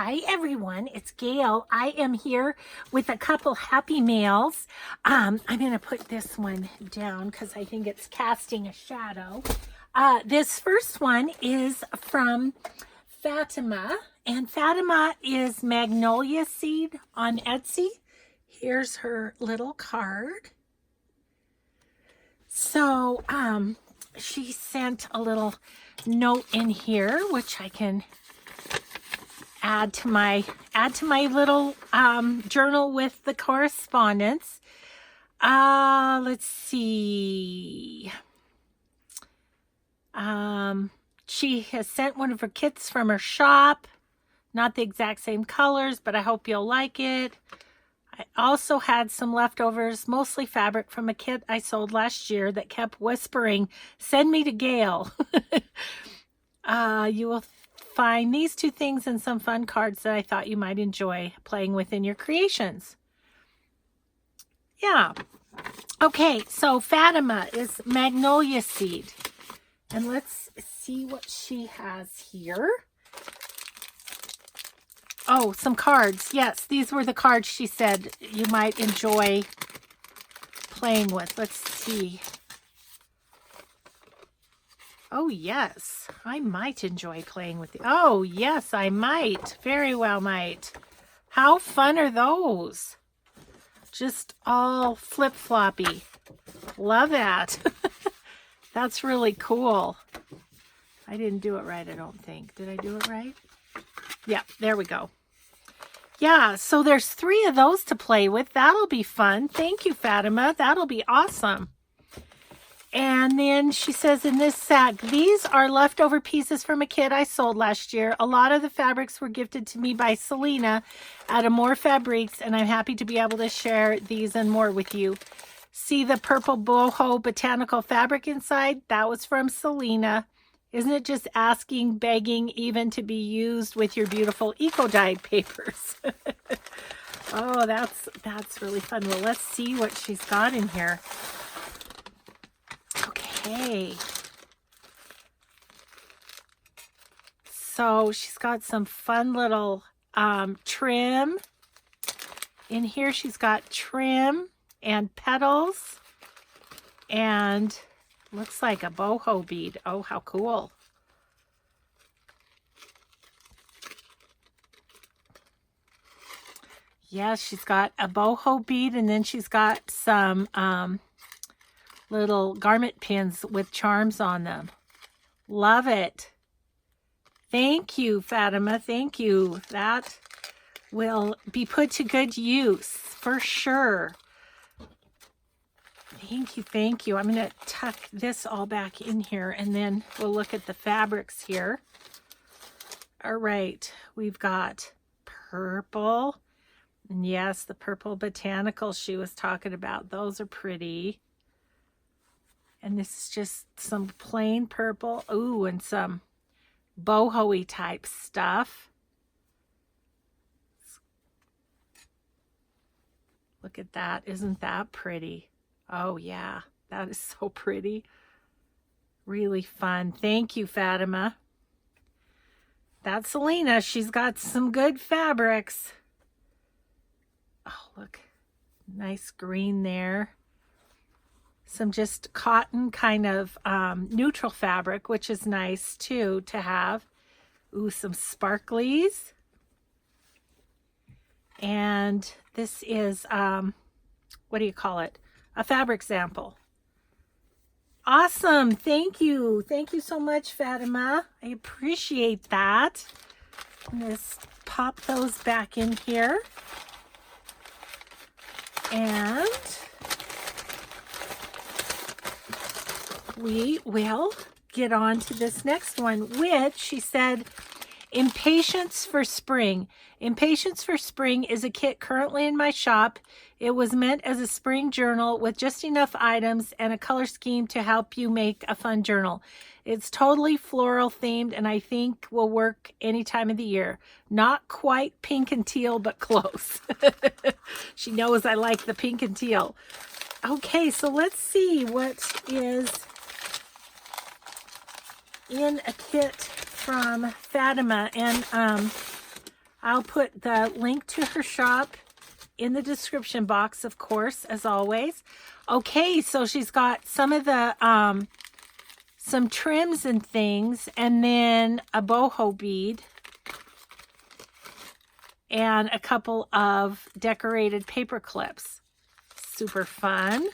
Hi everyone, it's Gayle. I am here with a couple happy mails. I'm going to put this one down because I think it's casting a shadow. This first one is from Fatima, and Fatima is Magnolia Seed on Etsy. Here's her little card. So she sent a little note in here, which I can add to my little journal with the correspondence. Let's see. She has sent one of her kits from her shop. Not the exact same colors, but I hope you'll like it. I also had some leftovers, mostly fabric from a kit I sold last year that kept whispering, "Send me to Gayle." You will find these two things and some fun cards that I thought you might enjoy playing with in your creations. Yeah. Okay, so Fatima is Magnolia Seed. And let's see what she has here. Oh, some cards. Yes, these were the cards she said you might enjoy playing with. Let's see. Oh, yes, I might enjoy playing with you. Oh, yes, I might. Very well might. How fun are those? Just all flip-floppy. Love that. That's really cool. I didn't do it right, I don't think. Did I do it right? Yeah, there we go. Yeah, so there's 3 of those to play with. That'll be fun. Thank you, Fatima. That'll be awesome. And then she says in this sack, these are leftover pieces from a kit I sold last year. A lot of the fabrics were gifted to me by Selena at Amore Fabriques, and I'm happy to be able to share these and more with you. See the purple boho botanical fabric inside? That was from Selena. Isn't it just asking, begging even to be used with your beautiful eco-dyed papers? Oh, that's really fun. Well, let's see what she's got in here. Okay, so she's got some fun little trim. In here she's got trim and petals and looks like a boho bead. Oh, how cool. Yes, she's got a boho bead, and then she's got some little garment pins with charms on them. Love it. Thank you, Fatima. Thank you. That will be put to good use for sure. Thank you. Thank you. I'm going to tuck this all back in here, and then we'll look at the fabrics here. All right. We've got purple. And yes, the purple botanical she was talking about. Those are pretty. And this is just some plain purple. Ooh, and some boho-y type stuff. Look at that. Isn't that pretty? Oh, yeah. That is so pretty. Really fun. Thank you, Fatima. That's Selena. She's got some good fabrics. Oh, look. Nice green there. Some just cotton kind of neutral fabric, which is nice too to have. Ooh, some sparklies. And this is, what do you call it? A fabric sample. Awesome. Thank you. Thank you so much, Fatima. I appreciate that. Let's pop those back in here. And we will get on to this next one, which she said, Impatience for Spring. Impatience for Spring is a kit currently in my shop. It was meant as a spring journal with just enough items and a color scheme to help you make a fun journal. It's totally floral themed, and I think will work any time of the year. Not quite pink and teal, but close. She knows I like the pink and teal. Okay, so let's see what is in a kit from Fatima. And I'll put the link to her shop in the description box, of course, as always. Okay, so she's got some of the some trims and things, and then a boho bead, and a couple of decorated paper clips. Super fun.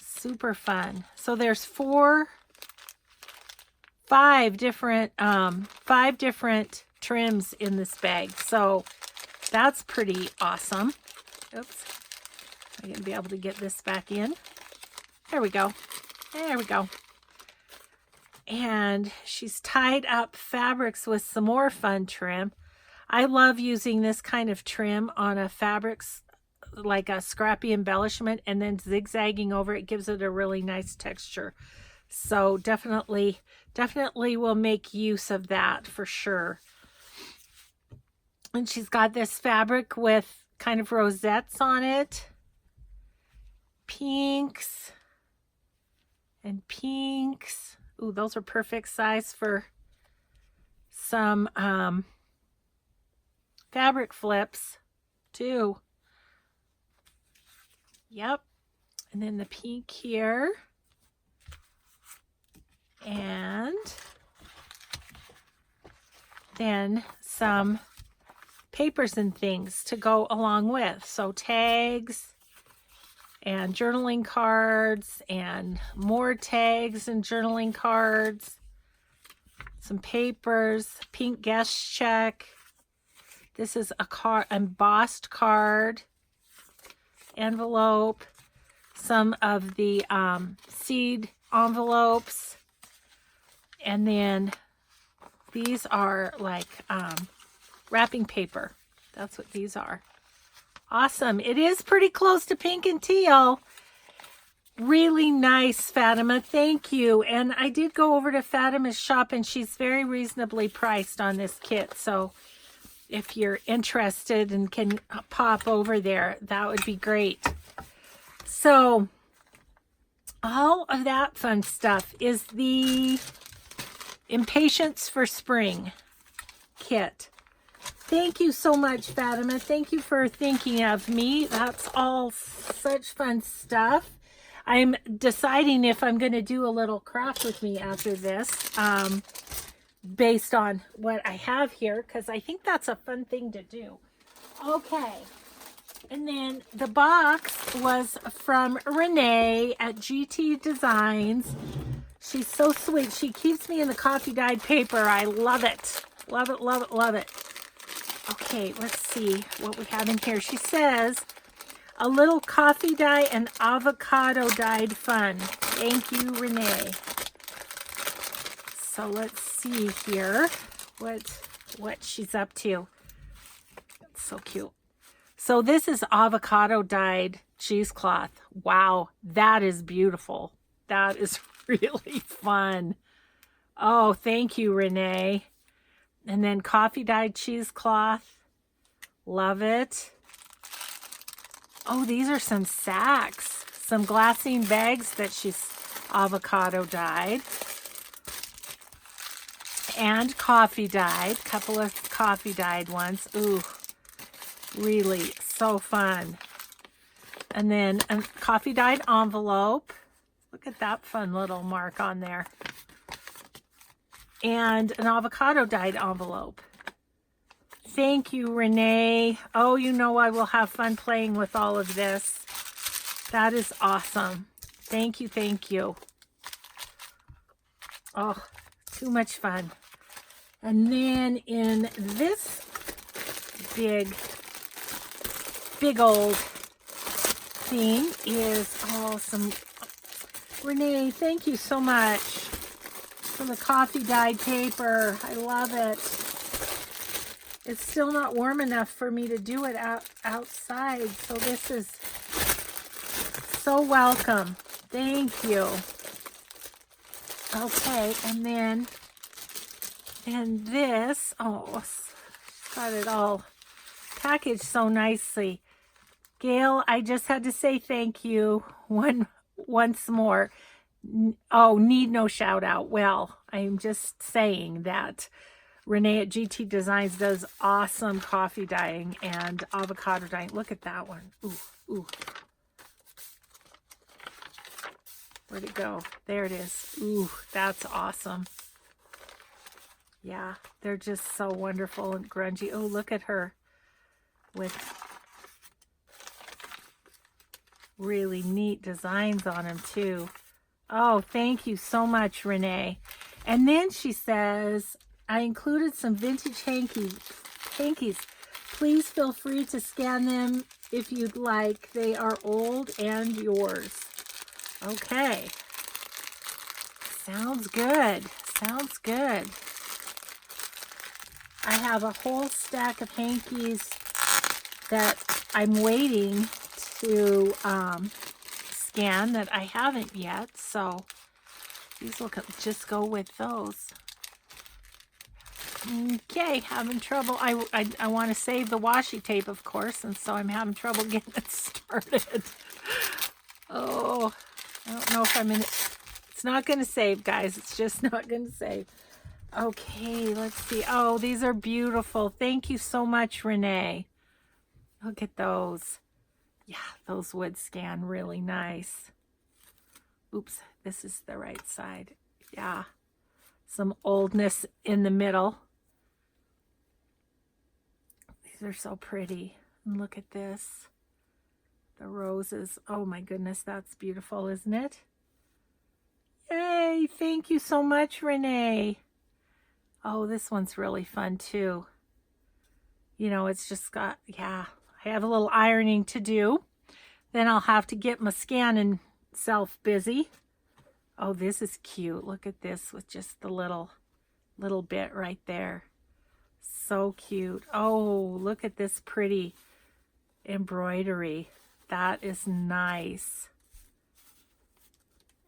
Super fun. So there's five different trims in this bag. So that's pretty awesome. Oops. I'm going to be able to get this back in. There we go. There we go. And she's tied up fabrics with some more fun trim. I love using this kind of trim on a fabrics, like a scrappy embellishment, and then zigzagging over it gives it a really nice texture. So definitely will make use of that for sure. And she's got this fabric with kind of rosettes on it. Pinks and pinks. Ooh, those are perfect size for some fabric flips too. Yep. And then the pink here. And then some papers and things to go along with. So tags and journaling cards and more tags and journaling cards. Some papers, pink guest check. This is a card, embossed card, envelope, some of the seed envelopes, and then these are like wrapping paper. That's what these are. Awesome. It is pretty close to pink and teal. Really nice, Fatima. Thank you. And I did go over to Fatima's shop, and she's very reasonably priced on this kit. So if you're interested and can pop over there, that would be great. So all of that fun stuff is the Impatience for Spring kit. Thank you so much, Fatima. Thank you for thinking of me. That's all such fun stuff. I'm deciding if I'm going to do a little craft with me after this, based on what I have here, because I think that's a fun thing to do. Okay. And then the box was from Renee at GT Designs. She's so sweet. She keeps me in the coffee dyed paper. I love it. Love it, love it, love it. Okay, let's see what we have in here. She says, a little coffee dye and avocado dyed fun. Thank you, Renee. So let's see here what she's up to. It's so cute. So this is avocado dyed cheesecloth. Wow, that is beautiful. That is really fun. Oh, thank you, Renee. And then coffee dyed cheesecloth. Love it. Oh, these are some sacks. Some glassine bags that she's avocado dyed. And coffee dyed. Couple of coffee dyed ones. Ooh, really so fun. And then a coffee dyed envelope. Look at that fun little mark on there. And an avocado dyed envelope. Thank you, Renee. Oh, you know I will have fun playing with all of this. That is awesome. Thank you, thank you. Oh, too much fun. And then in this big old thing is some Renee, thank you so much for the coffee dyed paper. I love it. It's still not warm enough for me to do it outside, so this is so welcome. Thank you. Okay, and this, oh, got it all packaged so nicely. Gayle, I just had to say thank you once more. Oh, need no shout out. Well, I'm just saying that. Renee at GT Designs does awesome coffee dyeing and avocado dyeing. Look at that one. Ooh, ooh. Where'd it go? There it is. Ooh, that's awesome. Yeah, they're just so wonderful and grungy. Oh, look at her with really neat designs on them too. Oh, thank you so much, Renee. And then she says, I included some vintage hankies. Please feel free to scan them if you'd like. They are old and yours. Okay. Sounds good. Sounds good. I have a whole stack of hankies that I'm waiting to scan that I haven't yet. So these will just go with those. Okay, having trouble. I want to save the washi tape, of course, and so I'm having trouble getting it started. Oh, I don't know if I'm in it. It's not going to save, guys. It's just not going to save. Okay, let's see. Oh, these are beautiful. Thank you so much, Renee. Look at those. Yeah, those would scan really nice. Oops, this is the right side. Yeah, some oldness in the middle. These are so pretty. And look at this. The roses. Oh my goodness, that's beautiful, isn't it? Yay, thank you so much, Renee. Oh, this one's really fun too. You know, it's just got, yeah, I have a little ironing to do. Then I'll have to get my scanning self busy. Oh, this is cute. Look at this with just the little bit right there. So cute. Oh, look at this pretty embroidery. That is nice.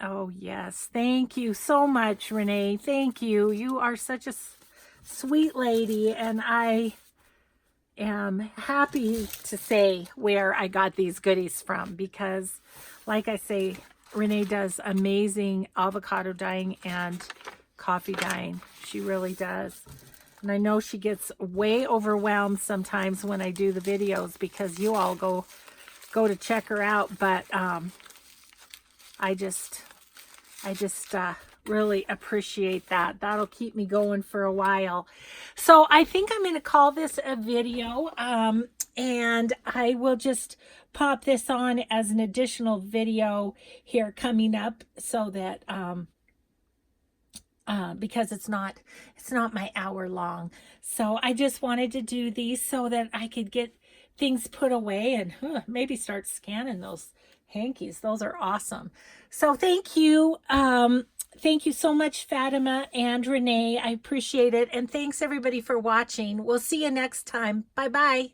Oh, yes. Thank you so much, Renee. Thank you. You are such a sweet lady, and I am happy to say where I got these goodies from because, like I say, Renee does amazing avocado dyeing and coffee dyeing. She really does. And I know she gets way overwhelmed sometimes when I do the videos because you all go to check her out, but I just really appreciate that. That'll keep me going for a while. So I think I'm going to call this a video, and I will just pop this on as an additional video here coming up so that because it's not my hour long. So I just wanted to do these so that I could get things put away and maybe start scanning those hankies. Those are awesome. So thank you. Thank you so much, Fatima and Renee. I appreciate it. And thanks everybody for watching. We'll see you next time. Bye-bye.